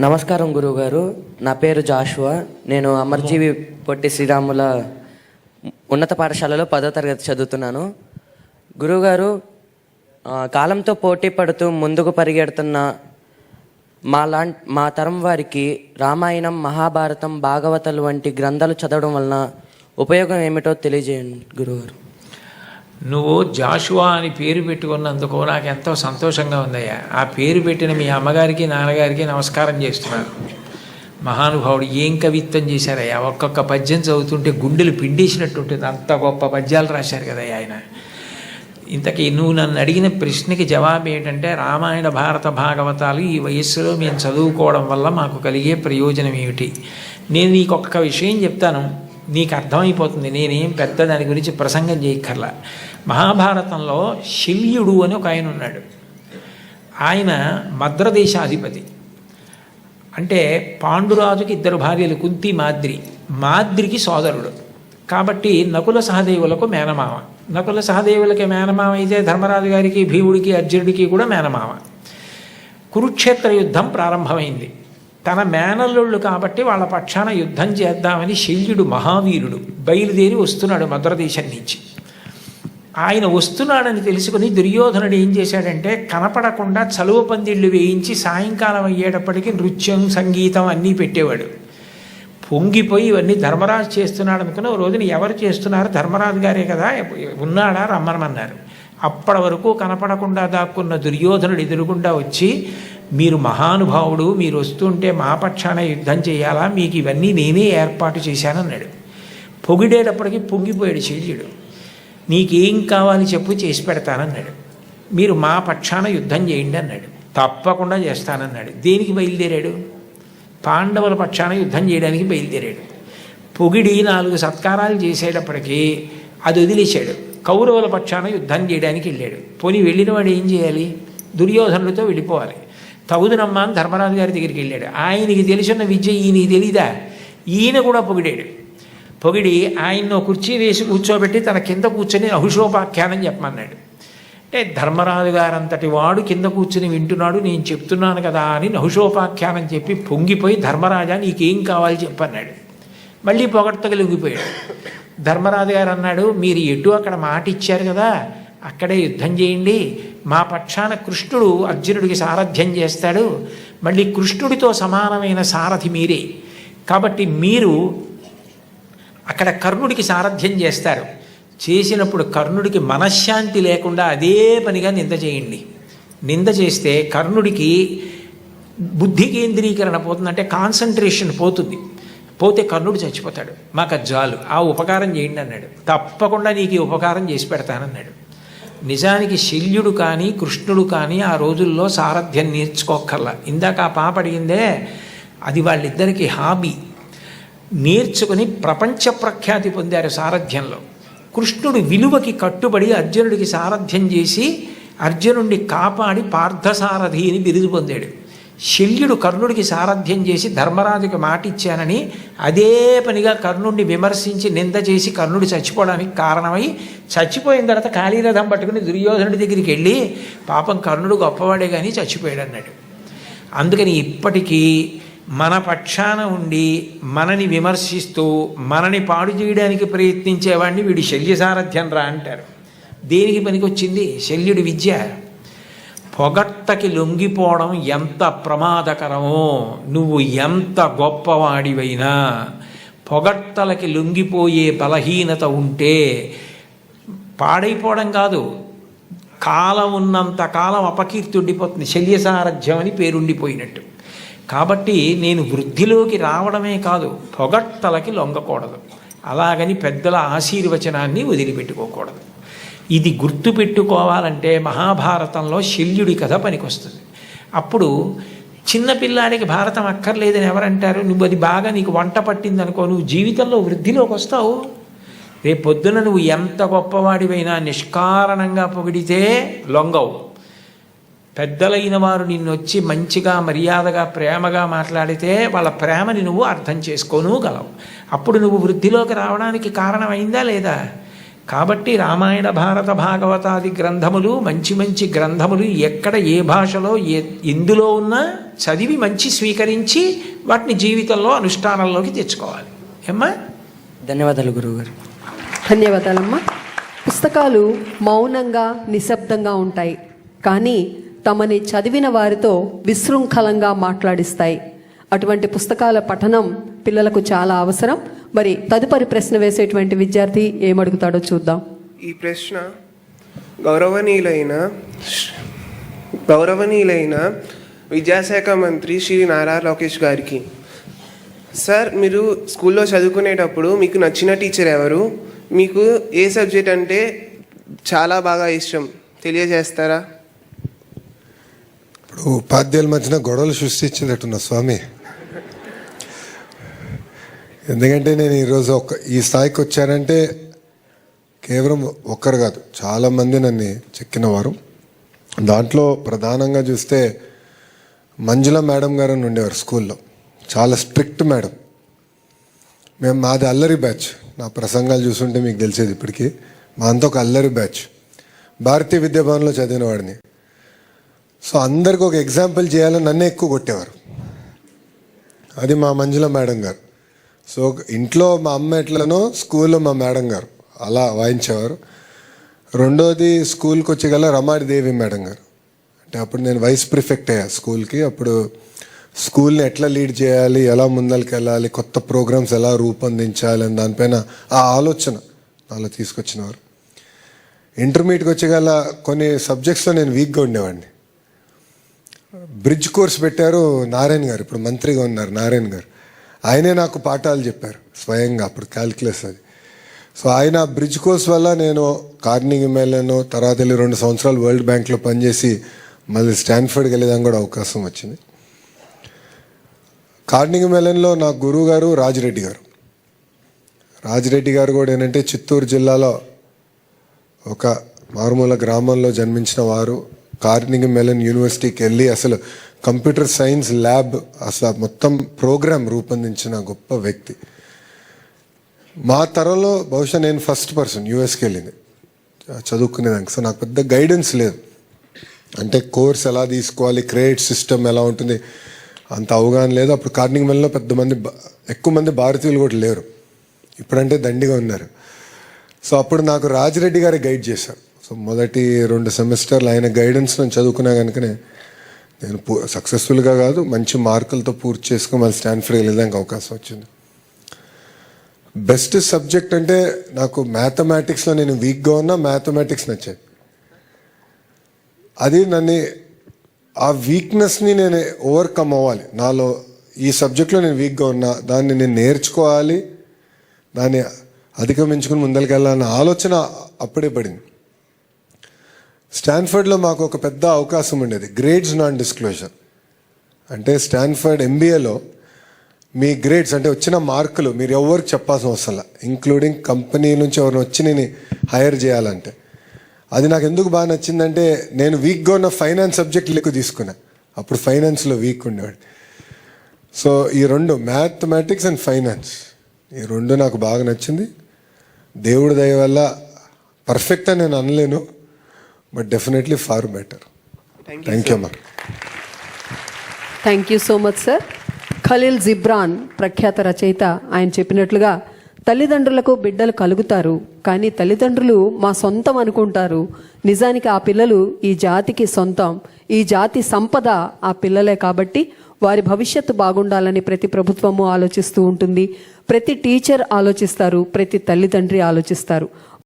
నమస్కారం గురువుగారు. నా పేరు జాషువా. నేను అమర్జీవి పొట్టి శ్రీరాముల ఉన్నత పాఠశాలలో 10వ తరగతి చదువుతున్నాను. గురువుగారు, కాలంతో పోటీ పడుతూ ముందుకు పరిగెడుతున్న మా తరం వారికి రామాయణం, మహాభారతం, భాగవతాలు వంటి గ్రంథాలు చదవడం వలన ఉపయోగం ఏమిటో తెలియజేయండి గురువుగారు. నువ్వు జాషువా అని పేరు పెట్టుకున్నందుకు నాకు ఎంతో సంతోషంగా ఉందయ్యా. ఆ పేరు పెట్టిన మీ అమ్మగారికి, నాన్నగారికి నమస్కారం చేస్తున్నాను. మహానుభావుడు ఏం కవిత్వం చేశారయ్యా. ఒక్కొక్క పద్యం చదువుతుంటే గుండెలు పిండేసినట్టుంటుంది. అంత గొప్ప పద్యాలు రాశారు కదయ్యా ఆయన. ఇంతకీ నువ్వు నన్ను అడిగిన ప్రశ్నకి జవాబు ఏంటంటే, రామాయణ, భారత, భాగవతాలు ఈ వయస్సులో మేము చదువుకోవడం వల్ల మాకు కలిగే ప్రయోజనం ఏమిటి? నేను నీకు ఒక్క విషయం చెప్తాను, నీకు అర్థమైపోతుంది. నేనేం పెద్ద దాని గురించి ప్రసంగం చేయక్కర్లా. మహాభారతంలో శల్యుడు అని ఒక ఆయన ఉన్నాడు. ఆయన మద్రదేశాధిపతి. అంటే పాండురాజుకి 2 భార్యలు, కుంతి, మాద్రికి సోదరుడు. కాబట్టి నకుల సహదేవులకు మేనమామ. నకుల సహదేవులకి మేనమామ అయితే ధర్మరాజు గారికి, భీముడికి, అర్జునుడికి కూడా మేనమామ. కురుక్షేత్ర యుద్ధం ప్రారంభమైంది. తన మేనల్లుళ్ళు కాబట్టి వాళ్ళ పక్షాన యుద్ధం చేద్దామని శల్యుడు మహావీరుడు బయలుదేరి వస్తున్నాడు మద్రదేశం నుంచి. ఆయన వస్తున్నాడని తెలుసుకుని దుర్యోధనుడు ఏం చేశాడంటే, కనపడకుండా చలువ పందిళ్ళు వేయించి సాయంకాలం అయ్యేటప్పటికీ నృత్యం, సంగీతం అన్నీ పెట్టేవాడు. పొంగిపోయి ఇవన్నీ ధర్మరాజు చేస్తున్నాడు అనుకుని, ఓ రోజున ఎవరు చేస్తున్నారు? ధర్మరాజు గారే కదా, ఉన్నాడా, రమ్మనమన్నారు. అప్పటి వరకు కనపడకుండా దాక్కున్న దుర్యోధనుడు ఎదురుగుండా వచ్చి, మీరు మహానుభావుడు, మీరు వస్తుంటే మా పక్షాన యుద్ధం చేయాలా, మీకు ఇవన్నీ నేనే ఏర్పాటు చేశానన్నాడు. పొగిడేటప్పటికి పొంగిపోయాడు శల్యుడు. నీకేం కావాలి చెప్పు, చేసి పెడతానన్నాడు. మీరు మా పక్షాన యుద్ధం చేయండి అన్నాడు. తప్పకుండా చేస్తానన్నాడు. దేనికి బయలుదేరాడు? పాండవుల పక్షాన యుద్ధం చేయడానికి బయలుదేరాడు. పొగిడి 4 సత్కారాలు చేసేటప్పటికీ అది వదిలేశాడు. కౌరవుల పక్షాన యుద్ధం చేయడానికి వెళ్ళాడు. పోనీ వెళ్ళిన వాడు ఏం చేయాలి? దుర్యోధనుడితో వెళ్ళిపోవాలి. తగుదునమ్మా అని ధర్మరాజు గారి దగ్గరికి వెళ్ళాడు. ఆయనకి తెలిసిన విద్య ఈయనకి తెలీదా? ఈయన కూడా పొగిడి ఆయన్నో కుర్చీ వేసి కూర్చోబెట్టి తన కింద కూర్చొని నహుషోపాఖ్యానం చెప్పమన్నాడు. అంటే ధర్మరాజు గారంతటి వాడు కింద కూర్చుని వింటున్నాడు, నేను చెప్తున్నాను కదా అని నహుషోపాఖ్యానం చెప్పి పొంగిపోయి, ధర్మరాజా నీకేం కావాలి చెప్పన్నాడు. మళ్ళీ పొగడ్తగా లొంగిపోయాడు. ధర్మరాజు గారు అన్నాడు, మీరు ఎటు అక్కడ మాట ఇచ్చారు కదా, అక్కడే యుద్ధం చేయండి. మా పక్షాన కృష్ణుడు అర్జునుడికి సారథ్యం చేస్తాడు. మళ్ళీ కృష్ణుడితో సమానమైన సారథి మీరే, కాబట్టి మీరు అక్కడ కర్ణుడికి సారథ్యం చేస్తారు. చేసినప్పుడు కర్ణుడికి మనశ్శాంతి లేకుండా అదే పనిగా నింద చేయండి. నింద చేస్తే కర్ణుడికి బుద్ధి కేంద్రీకరణ పోతుందంటే కాన్సన్ట్రేషన్ పోతుంది. పోతే కర్ణుడు చచ్చిపోతాడు. మాకు అది చాలు, ఆ ఉపకారం చేయండి అన్నాడు. తప్పకుండా నీకు ఈ ఉపకారం చేసి పెడతానన్నాడు. నిజానికి శల్యుడు కానీ కృష్ణుడు కానీ ఆ రోజుల్లో సారథ్యం నేర్చుకోక్కర్లా. ఇందాక ఆ పాప అడిగిందే, అది వాళ్ళిద్దరికీ హాబీ. నేర్చుకుని ప్రపంచ ప్రఖ్యాతి పొందారు సారథ్యంలో. కృష్ణుడు విలువకి కట్టుబడి అర్జునుడికి సారథ్యం చేసి అర్జునుడిని కాపాడి పార్థసారథి అని బిరుదు పొందాడు. శల్యుడు కర్ణుడికి సారథ్యం చేసి ధర్మరాజుకి మాట ఇచ్చానని అదే పనిగా కర్ణుడిని విమర్శించి నింద చేసి కర్ణుడు చచ్చిపోవడానికి కారణమై, చచ్చిపోయిన తర్వాత కాళీరథం పట్టుకుని దుర్యోధనుడి దగ్గరికి వెళ్ళి, పాపం కర్ణుడు గొప్పవాడే కానీ చచ్చిపోయాడు అన్నాడు. అందుకని ఇప్పటికీ మన పక్షాన ఉండి మనని విమర్శిస్తూ మనని పాడు చేయడానికి ప్రయత్నించేవాడిని వీడి శల్య సారథ్యం రా అంటారు. దేనికి పనికొచ్చింది శల్యుడి విద్య? పొగట్టకి లొంగిపోవడం ఎంత ప్రమాదకరమో, నువ్వు ఎంత గొప్పవాడివైనా పొగట్టలకి లొంగిపోయే బలహీనత ఉంటే పాడైపోవడం కాదు, కాలం ఉన్నంత కాలం అపకీర్తి ఉండిపోతుంది. శల్యసారథ్యం అని పేరుండిపోయినట్టు. కాబట్టి నేను వృద్ధిలోకి రావడమే కాదు, పొగట్టలకి లొంగకూడదు. అలాగని పెద్దల ఆశీర్వచనాన్ని వదిలిపెట్టుకోకూడదు. ఇది గుర్తుపెట్టుకోవాలంటే మహాభారతంలో శల్యుడి కథ పనికొస్తుంది. అప్పుడు చిన్నపిల్లాడికి భారతం అక్కర్లేదని ఎవరంటారు? నువ్వు అది బాగా నీకు వంట పట్టిందనుకో, నువ్వు జీవితంలో వృద్ధిలోకి వస్తావు. రేపు పొద్దున నువ్వు ఎంత గొప్పవాడివైనా నిష్కారణంగా పొగిడితే లొంగవు. పెద్దలైన వారు నిన్ను వచ్చి మంచిగా, మర్యాదగా, ప్రేమగా మాట్లాడితే వాళ్ళ ప్రేమని నువ్వు అర్థం చేసుకోను గలవు. అప్పుడు నువ్వు వృద్ధిలోకి రావడానికి కారణమైందా లేదా? కాబట్టి రామాయణ, భారత, భాగవతాది గ్రంథములు మంచి మంచి గ్రంథములు ఎక్కడ ఏ భాషలో ఎందులో ఉన్నా చదివి మంచి స్వీకరించి వాటిని జీవితంలో అనుష్ఠానంలోకి తెచ్చుకోవాలి. ఏమ్మా? ధన్యవాదాలు గురువుగారు. ధన్యవాదాలమ్మా. పుస్తకాలు మౌనంగా నిశ్శబ్దంగా ఉంటాయి, కానీ తమని చదివిన వారితో విశృంఖలంగా మాట్లాడిస్తాయి. అటువంటి పుస్తకాల పఠనం పిల్లలకు చాలా అవసరం. మరి తదుపరి ప్రశ్న వేసేటువంటి విద్యార్థి ఏమడుగుతాడో చూద్దాం. ఈ ప్రశ్న గౌరవనీయులైన విద్యాశాఖ మంత్రి శ్రీ నారా లోకేష్ గారికి. సార్, మీరు స్కూల్లో చదువుకునేటప్పుడు మీకు నచ్చిన టీచర్ ఎవరు? మీకు ఏ సబ్జెక్ట్ అంటే చాలా బాగా ఇష్టం తెలియజేస్తారా? ఇప్పుడు ఉపాధ్యాయుల మధ్యన గొడవలు సృష్టించినట్టున్నా స్వామి. ఎందుకంటే నేను ఈరోజు ఈ స్థాయికి వచ్చానంటే కేవలం ఒక్కరు కాదు, చాలామంది నన్ను చెక్కినవారు. దాంట్లో ప్రధానంగా చూస్తే మంజుల మేడం గారు అని ఉండేవారు స్కూల్లో. చాలా స్ట్రిక్ట్ మేడం. మాది అల్లరి బ్యాచ్. నా ప్రసంగాలు చూస్తుంటే మీకు తెలిసేది ఇప్పటికీ. మా అంతా ఒక అల్లరి బ్యాచ్. భారతీయ విద్యాభవన్లో చదివిన వాడిని. సో అందరికి ఒక ఎగ్జాంపుల్ చేయాలని నన్నే ఎక్కువ కొట్టేవారు. అది మా మంజుల మేడం గారు. సో ఇంట్లో మా అమ్మ ఎట్లనో స్కూల్లో మా మేడం గారు అలా వాయించేవారు. రెండోది స్కూల్కి వచ్చి గల రమాదేవి మేడం గారు. అంటే అప్పుడు నేను వైస్ ప్రిఫెక్ట్ అయ్యా స్కూల్కి. అప్పుడు స్కూల్ని ఎట్లా లీడ్ చేయాలి, ఎలా ముందరికి వెళ్ళాలి, కొత్త ప్రోగ్రామ్స్ ఎలా రూపొందించాలి అని దానిపైన ఆ ఆలోచన నాలో తీసుకొచ్చినవారు. ఇంటర్మీడియట్కి వచ్చి గల కొన్ని సబ్జెక్ట్స్లో నేను వీక్గా ఉండేవాడిని. బ్రిడ్జ్ కోర్స్ పెట్టారు నారాయణ గారు, ఇప్పుడు మంత్రిగా ఉన్నారు నారాయణ గారు. ఆయనే నాకు పాఠాలు చెప్పారు స్వయంగా. అప్పుడు క్యాల్కులస్ అది. సో ఆయన బ్రిడ్జ్ కోర్స్ వల్ల నేను కార్నింగ్ మెల్లన్, తర్వాత వెళ్ళి 2 సంవత్సరాలు వరల్డ్ బ్యాంక్లో పనిచేసి మళ్ళీ స్టాన్ఫర్డ్కి వెళ్ళేదానికి కూడా అవకాశం వచ్చింది. కార్నింగ్ మెల్లన్లో నా గురువు గారు రాజిరెడ్డి గారు. రాజిరెడ్డి గారు కూడా ఏంటంటే చిత్తూరు జిల్లాలో ఒక మారుమూల గ్రామంలో జన్మించిన వారు. కార్నింగ్ మెల్లన్ యూనివర్సిటీకి వెళ్ళి అసలు కంప్యూటర్ సైన్స్ ల్యాబ్, అసలు మొత్తం ప్రోగ్రామ్ రూపొందించిన గొప్ప వ్యక్తి. మా తరంలో బహుశా నేను ఫస్ట్ పర్సన్ యూఎస్కి వెళ్ళింది చదువుకునేదానికి. సో నాకు పెద్ద గైడెన్స్ లేదు. అంటే కోర్స్ ఎలా తీసుకోవాలి, క్రెడిట్ సిస్టమ్ ఎలా ఉంటుంది అంత అవగాహన లేదు. అప్పుడు కార్నింగ్ మెల్లన్లో ఎక్కువ మంది భారతీయులు కూడా లేరు. ఇప్పుడంటే దండిగా ఉన్నారు. సో అప్పుడు నాకు రాజిరెడ్డి గారే గైడ్ చేశారు. సో మొదటి 2 సెమిస్టర్లు ఆయన గైడెన్స్ నేను చదువుకున్నా కనుకనే నేను సక్సెస్ఫుల్గా కాదు మంచి మార్కులతో పూర్తి చేసుకుని మళ్ళీ స్టాన్ఫర్డ్ వెళ్ళడానికి అవకాశం వచ్చింది. బెస్ట్ సబ్జెక్ట్ అంటే నాకు మ్యాథమెటిక్స్లో నేను వీక్గా ఉన్నా మ్యాథమెటిక్స్ నచ్చేది. అది ఆ వీక్నెస్ని నేను ఓవర్కమ్ అవ్వాలి. నాలో ఈ సబ్జెక్ట్లో నేను వీక్గా ఉన్నా దాన్ని నేను నేర్చుకోవాలి, దాన్ని అధిగమించుకుని ముందరికి వెళ్ళాలన్న ఆలోచన అప్పుడే పడింది. స్టాన్ఫర్డ్లో మాకు ఒక పెద్ద అవకాశం ఉండేది, గ్రేడ్స్ నాన్ డిస్క్లోజర్. అంటే స్టాన్ఫర్డ్ ఎంబీఏలో మీ గ్రేడ్స్ అంటే వచ్చిన మార్కులు మీరు ఎవరికి చెప్పాల్సిన అవసరం లేదు, ఇంక్లూడింగ్ కంపెనీ నుంచి ఎవరిని వచ్చి నేను హైర్ చేయాలంటే. అది నాకు ఎందుకు బాగా నచ్చిందంటే నేను వీక్గా ఉన్న ఫైనాన్స్ సబ్జెక్ట్ ఎక్కువ తీసుకున్నా. అప్పుడు ఫైనాన్స్లో వీక్ ఉండేవాడు. సో ఈ 2 మ్యాథమెటిక్స్ అండ్ ఫైనాన్స్, ఈ 2 నాకు బాగా నచ్చింది. దేవుడి దయ వల్ల పర్ఫెక్ట్ అని నేను అనలేను, but definitely far better. Thank you అమ్మా. Thank you so much sir. Khalil Gibran ప్రఖ్యాత రచయిత. ఆయన చెప్పినట్లుగా తల్లిదండ్రులకు బిడ్డలు కలుగుతారు, కానీ తల్లిదండ్రులు మా సొంతం అనుకుంటారు. నిజానికి ఆ పిల్లలు ఈ జాతికి సొంతం. ఈ జాతి సంపద ఆ పిల్లలే. కాబట్టి వారి భవిష్యత్తు బాగుండాలని ప్రతి ప్రభుత్వము ఆలోచిస్తూ ఉంటుంది, ప్రతి టీచర్ ఆలోచిస్తారు, ప్రతి తల్లిదండ్రి ఆలోచిస్తారు.